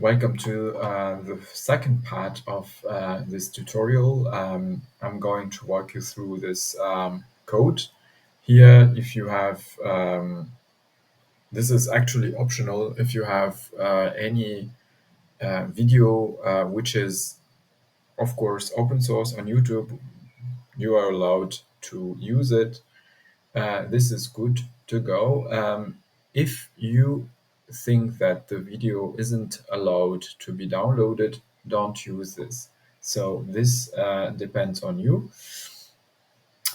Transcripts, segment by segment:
Welcome to the second part of this tutorial. I'm going to walk you through this code. Here, if you have, this is actually optional, if you have any video which is, of course, open source on YouTube, you are allowed to use it. This is good to go. If you think that the video isn't allowed to be downloaded, don't use this. So this depends on you.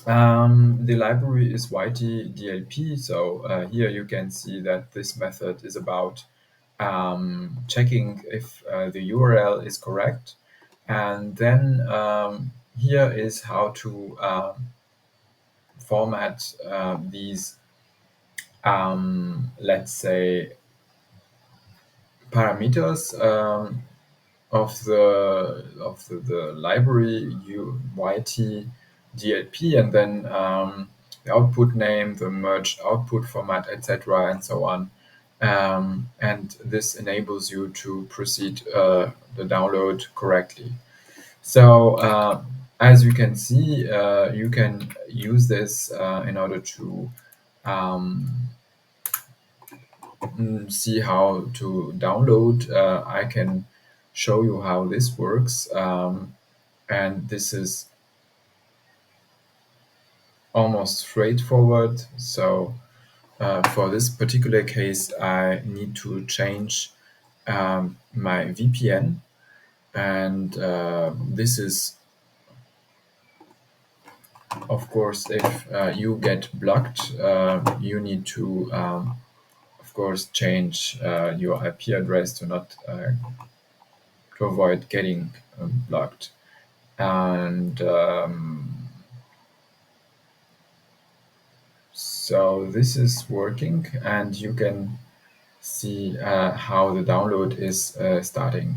The library is YTDLP, so here you can see that this method is about checking if the URL is correct. And then here is how to format these, let's say, parameters of the library YTDLP, and then the output name, the merged output format, etc., and so on. And this enables you to proceed the download correctly. So as you can see, you can use this in order to see how to download. I can show you how this works, and this is almost straightforward. So for this particular case, I need to change my VPN, and this is, of course, if you get blocked, you need to of course change your IP address to not to avoid getting blocked. And so this is working, and you can see how the download is starting.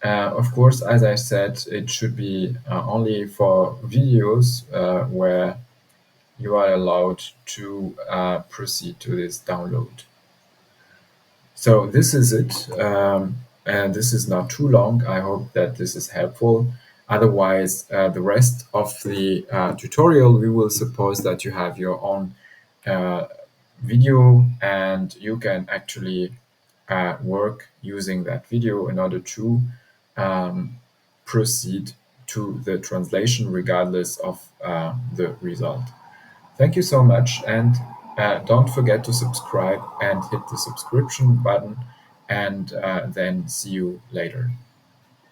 Of course, as I said, it should be only for videos where you are allowed to proceed to this download. So this is it, and this is not too long. I hope that this is helpful. Otherwise, the rest of the tutorial, we will suppose that you have your own video, and you can actually work using that video in order to proceed to the translation regardless of the result. Thank you so much, and don't forget to subscribe and hit the subscription button, and then see you later.